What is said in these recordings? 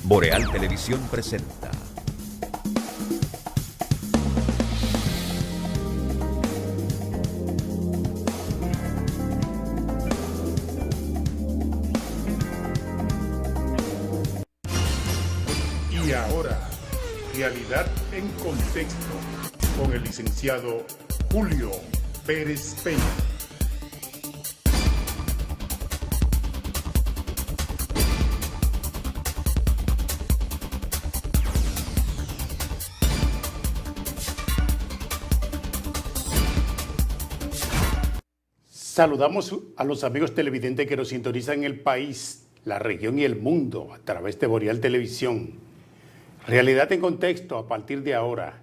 Boreal Televisión presenta. Y ahora, Realidad en Contexto, con el licenciado Julio Pérez Peña. Saludamos a los amigos televidentes que nos sintonizan en el país, la región y el mundo a través de Boreal Televisión. Realidad en Contexto a partir de ahora,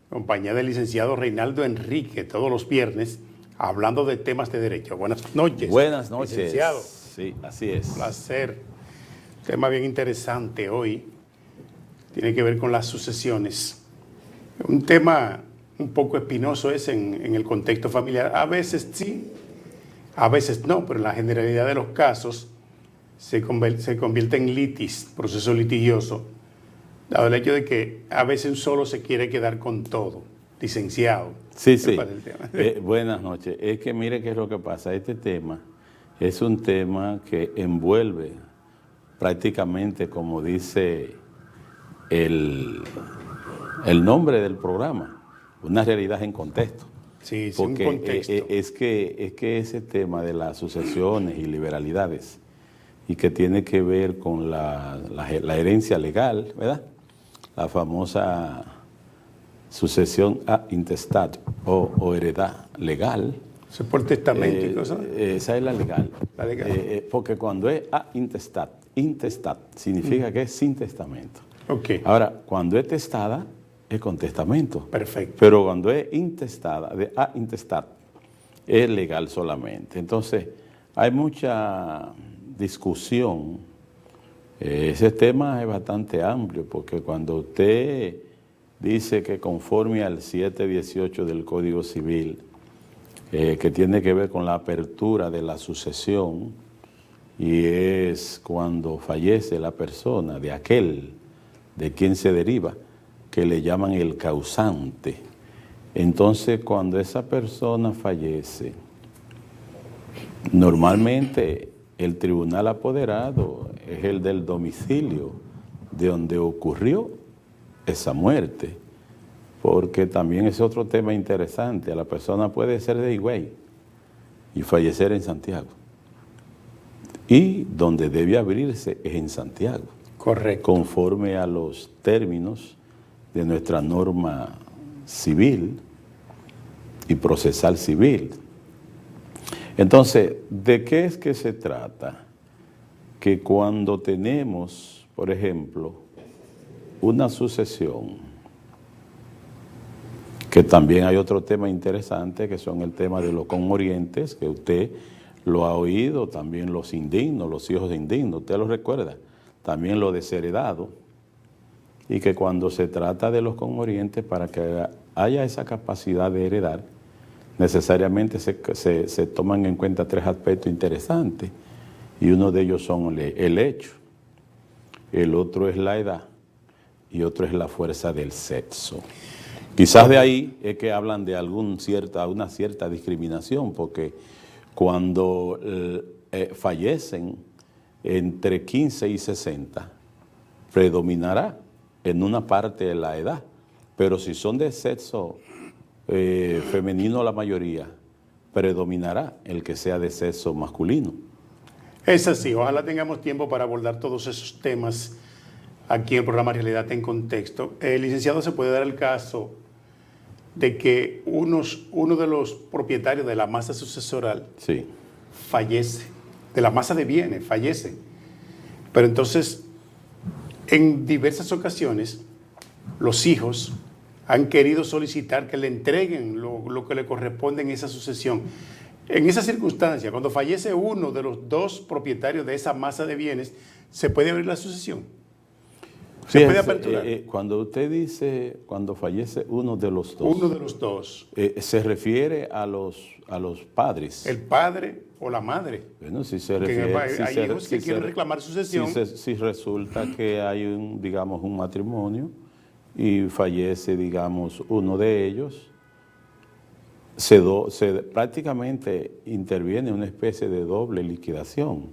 compañía del licenciado Reinaldo Enrique, todos los viernes, hablando de temas de derecho. Buenas noches. Buenas noches. Licenciado. Sí, así es. Un placer. Tema bien interesante hoy. Tiene que ver con las sucesiones. Un tema un poco espinoso es en el contexto familiar. A veces sí, a veces no, pero en la generalidad de los casos se convierte en litis, proceso litigioso, dado el hecho de que a veces solo se quiere quedar con todo. Licenciado. Sí, sí. Buenas noches. Es que mire qué es lo que pasa. Este tema es un tema que envuelve prácticamente, como dice el nombre del programa, una realidad en contexto. Sí, sí, porque un contexto. Es que ese tema de las sucesiones y liberalidades y que tiene que ver con la herencia legal, ¿verdad? La famosa sucesión a intestat o heredad legal. Eso es por testamento y cosas. Esa es la legal. La legal. Porque cuando es a intestat significa que es sin testamento. Ok. Ahora, cuando es testada, es con testamento. Perfecto. Pero cuando es intestada, de a intestat, es legal solamente. Entonces, hay mucha discusión. Ese tema es bastante amplio, porque cuando usted dice que conforme al 718 del Código Civil, que tiene que ver con la apertura de la sucesión, y es cuando fallece la persona de aquel de quien se deriva, que le llaman el causante. Entonces, cuando esa persona fallece, normalmente el tribunal apoderado es el del domicilio de donde ocurrió esa muerte, porque también es otro tema interesante. La persona puede ser de Higüey y fallecer en Santiago, y donde debe abrirse es en Santiago. Correcto. Conforme a los términos de nuestra norma civil y procesal civil. Entonces, ¿de qué es que se trata? Que cuando tenemos, por ejemplo, una sucesión, que también hay otro tema interesante, que son el tema de los conmorientes, que usted lo ha oído, también los indignos, los hijos de indignos, usted lo recuerda, también lo desheredado, y que cuando se trata de los conmorientes, para que haya esa capacidad de heredar, necesariamente se toman en cuenta tres aspectos interesantes, y uno de ellos son el hecho, el otro es la edad, y otro es la fuerza del sexo. Quizás de ahí es que hablan de una cierta discriminación, porque cuando fallecen entre 15 y 60, predominará en una parte de la edad, pero si son de sexo femenino la mayoría, predominará el que sea de sexo masculino. Es así, ojalá tengamos tiempo para abordar todos esos temas aquí en el programa Realidad en Contexto. Licenciado, se puede dar el caso de que uno de los propietarios de la masa sucesoral Sí. fallece, de la masa de bienes, fallece. Pero entonces, en diversas ocasiones, los hijos han querido solicitar que le entreguen lo que le corresponde en esa sucesión. En esa circunstancia, cuando fallece uno de los dos propietarios de esa masa de bienes, ¿se puede abrir la sucesión? ¿Se puede Fíjense, aperturar? cuando usted dice cuando fallece uno de los dos, Uno de los dos, se refiere a los padres. el padre o la madre. Bueno, si se Porque refiere, hay hijos que quieren reclamar sucesión. si resulta que hay digamos, un matrimonio y fallece, digamos, uno de ellos, prácticamente interviene una especie de doble liquidación,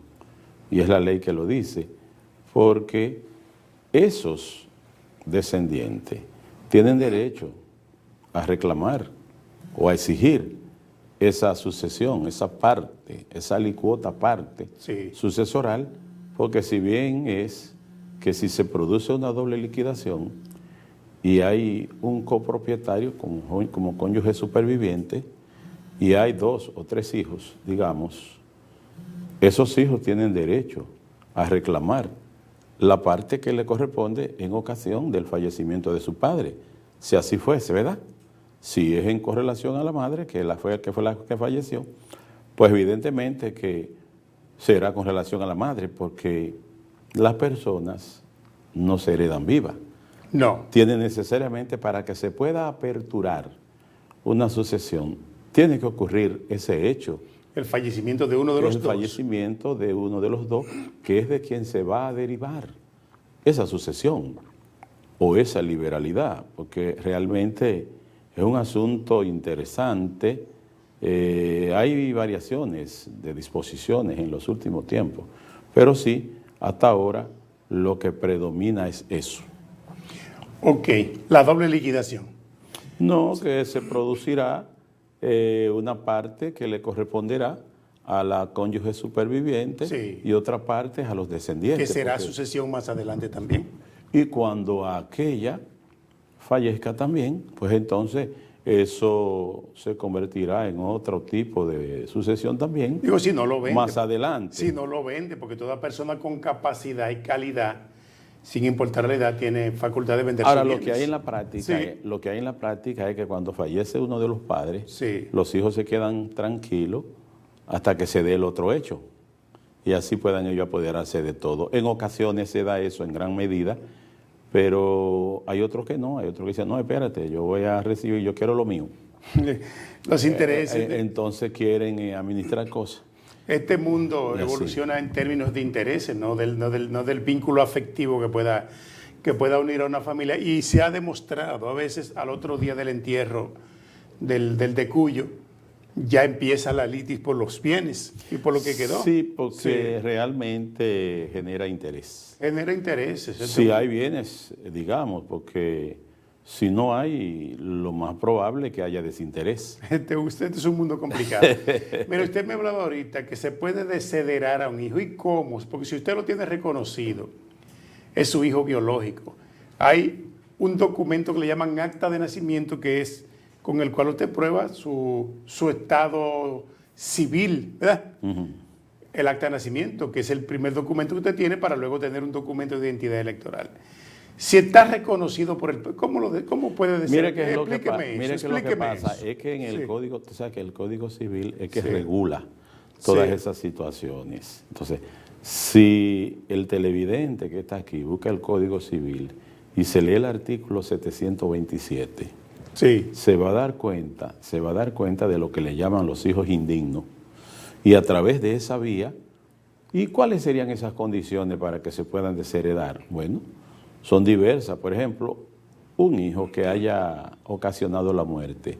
y es la ley que lo dice, porque esos descendientes tienen derecho a reclamar o a exigir esa sucesión, esa parte, esa alicuota parte Sí. sucesoral, porque si bien es que si se produce una doble liquidación y hay un copropietario como cónyuge superviviente y hay 2 o 3 hijos, digamos, esos hijos tienen derecho a reclamar la parte que le corresponde en ocasión del fallecimiento de su padre, si así fuese, ¿verdad? Si es en correlación a la madre, que fue la que falleció, pues evidentemente que será con relación a la madre, porque las personas no se heredan vivas. No. Tiene necesariamente, para que se pueda aperturar una sucesión, tiene que ocurrir ese hecho, El fallecimiento de uno de los el dos. fallecimiento de uno de los dos, que es de quien se va a derivar esa sucesión o esa liberalidad, porque realmente es un asunto interesante. Hay variaciones de disposiciones en los últimos tiempos, pero sí, hasta ahora lo que predomina es eso. Ok, la doble liquidación. No, que se producirá una parte que le corresponderá a la cónyuge superviviente, Sí. y otra parte a los descendientes. Que será porque- sucesión más adelante también. Y cuando aquella fallezca también, pues entonces eso se convertirá en otro tipo de sucesión también, Digo, si no lo vende. más adelante. Si no lo vende, porque toda persona con capacidad y calidad, sin importar la edad, tiene facultad de vender Ahora, sus lo bienes. que hay en la práctica, Sí. lo que hay en la práctica es que cuando fallece uno de los padres, Sí. los hijos se quedan tranquilos hasta que se dé el otro hecho, y así puedan ellos apoderarse de todo. En ocasiones se da eso en gran medida, pero hay otros que no, hay otros que dicen, no, espérate, yo voy a recibir, yo quiero lo mío. Los intereses. Entonces quieren administrar cosas. Este mundo Y así. evoluciona en términos de intereses, no del vínculo afectivo que pueda unir a una familia. Y se ha demostrado, a veces al otro día del entierro del decuyo, ya empieza la litis por los bienes y por lo que quedó. Sí, porque Sí. realmente genera interés. Genera intereses. Si hay bienes, digamos, porque si no hay, lo más probable es que haya desinterés. Usted es un mundo complicado. Mira, usted me hablaba ahorita que se puede desheredar a un hijo. ¿Y cómo? Porque si usted lo tiene reconocido, es su hijo biológico. Hay un documento que le llaman acta de nacimiento, que es con el cual usted prueba su estado civil, ¿verdad? El acta de nacimiento, que es el primer documento que usted tiene para luego tener un documento de identidad electoral. Si está reconocido por el... ¿Cómo puede decir? Mire qué es lo que, Explíqueme eso, lo que explíqueme pasa, eso. es que en el Sí. código, tú sabes que el Código Civil es que Sí. regula todas Sí. esas situaciones. Entonces, si el televidente que está aquí busca el Código Civil y se lee el artículo 727, Sí. se va a dar cuenta de lo que le llaman los hijos indignos, y a través de esa vía, ¿y cuáles serían esas condiciones para que se puedan desheredar? Bueno, son diversas. Por ejemplo, un hijo que haya ocasionado la muerte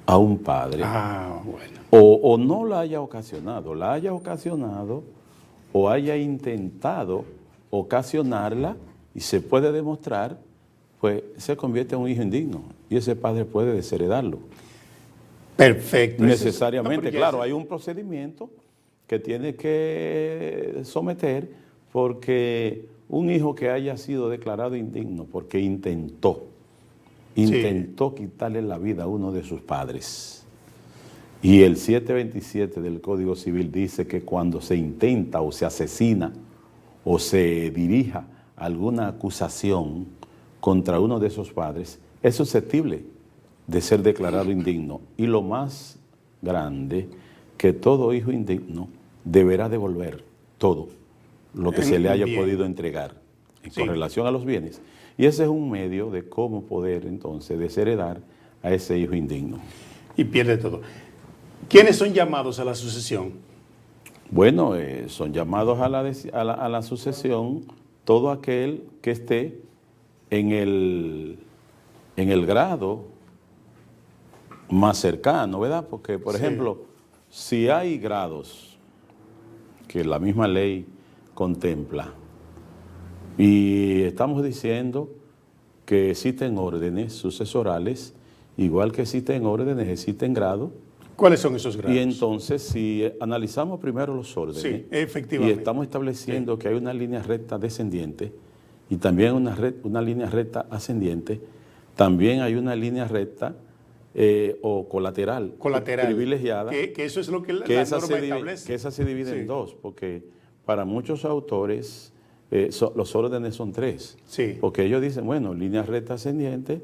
a un padre, Ah, bueno. o no la haya ocasionado o haya intentado ocasionarla y se puede demostrar, pues se convierte en un hijo indigno y ese padre puede desheredarlo. Perfecto. Necesariamente, No, claro, hay un procedimiento que tiene que someter, porque un hijo que haya sido declarado indigno porque intentó quitarle la vida a uno de sus padres. Y el 727 del Código Civil dice que cuando se intenta o se asesina o se dirija alguna acusación contra uno de esos padres, es susceptible de ser declarado indigno. Y lo más grande, que todo hijo indigno deberá devolver todo lo que se le haya Bien. podido entregar. Sí. con relación a los bienes. Y ese es un medio de cómo poder entonces desheredar a ese hijo indigno. Y pierde todo. ¿Quiénes son llamados a la sucesión? Bueno, son llamados a la sucesión todo aquel que esté en el grado más cercano, ¿verdad? Porque, por Sí. ejemplo, si hay grados que la misma ley contempla y estamos diciendo que existen órdenes sucesorales, igual que existen órdenes, existen grados. ¿Cuáles son esos grados? Y entonces, si analizamos primero los órdenes, Sí, y efectivamente. estamos estableciendo que hay una línea recta descendiente y también una línea recta ascendiente, también hay una línea recta o colateral, privilegiada, Que eso es lo que la esa norma se establece. que esa se divide Sí. en dos, porque para muchos autores los órdenes son tres, Sí. porque ellos dicen, bueno, línea recta ascendiente,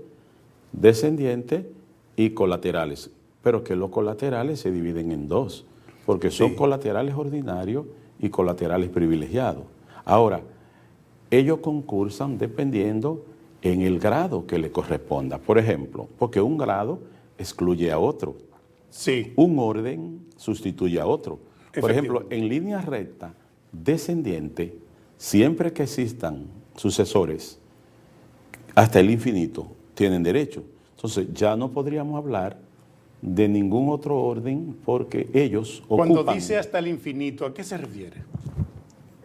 descendiente y colaterales, pero que los colaterales se dividen en dos, porque son Sí. colaterales ordinarios y colaterales privilegiados. Ahora, ellos concursan dependiendo en el grado que le corresponda. Por ejemplo, porque un grado excluye a otro, Sí. un orden sustituye a otro. Por ejemplo, Efectivamente. en línea recta descendiente, siempre que existan sucesores hasta el infinito, tienen derecho. Entonces, ya no podríamos hablar de ningún otro orden porque ellos Cuando ocupan, dice hasta el infinito, ¿a qué se refiere?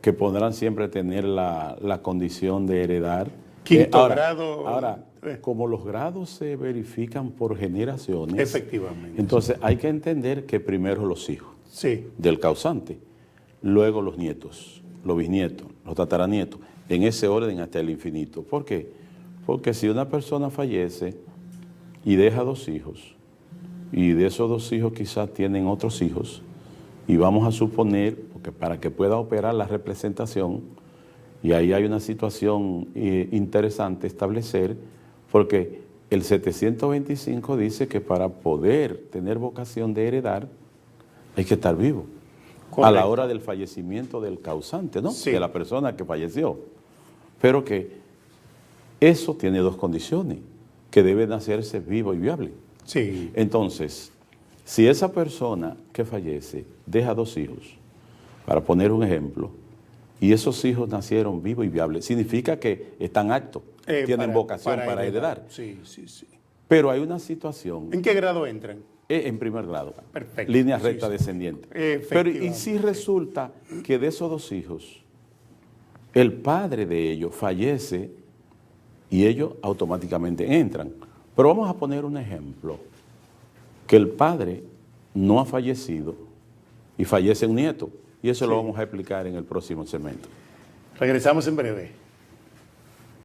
que podrán siempre tener la condición de heredar. Quinto grado. Ahora, como los grados se verifican por generaciones, Efectivamente. entonces hay que entender que primero los hijos Sí. del causante, luego los nietos, los bisnietos, los tataranietos, en ese orden hasta el infinito. ¿Por qué? Porque si una persona fallece y deja 2 hijos, y de esos 2 hijos quizás tienen otros hijos, y vamos a suponer, porque para que pueda operar la representación, y ahí hay una situación interesante establecer, porque el 725 dice que para poder tener vocación de heredar, hay que estar vivo. Correcto. A la hora del fallecimiento del causante, ¿no? Sí. De la persona que falleció. Pero que eso tiene 2 condiciones, que deben hacerse vivo y viable. Sí. Entonces, si esa persona que fallece deja 2 hijos, para poner un ejemplo, y esos hijos nacieron vivos y viables, significa que están aptos, tienen vocación para heredar. Sí, sí, sí. Pero hay una situación ¿En qué grado entran? en primer grado, Perfecto. línea Sí, recta sí. descendiente. Efectivamente. Pero y si resulta que de esos 2 hijos, el padre de ellos fallece y ellos automáticamente entran. Pero vamos a poner un ejemplo, que el padre no ha fallecido y fallece un nieto, y eso lo vamos a explicar en el próximo segmento. Regresamos en breve.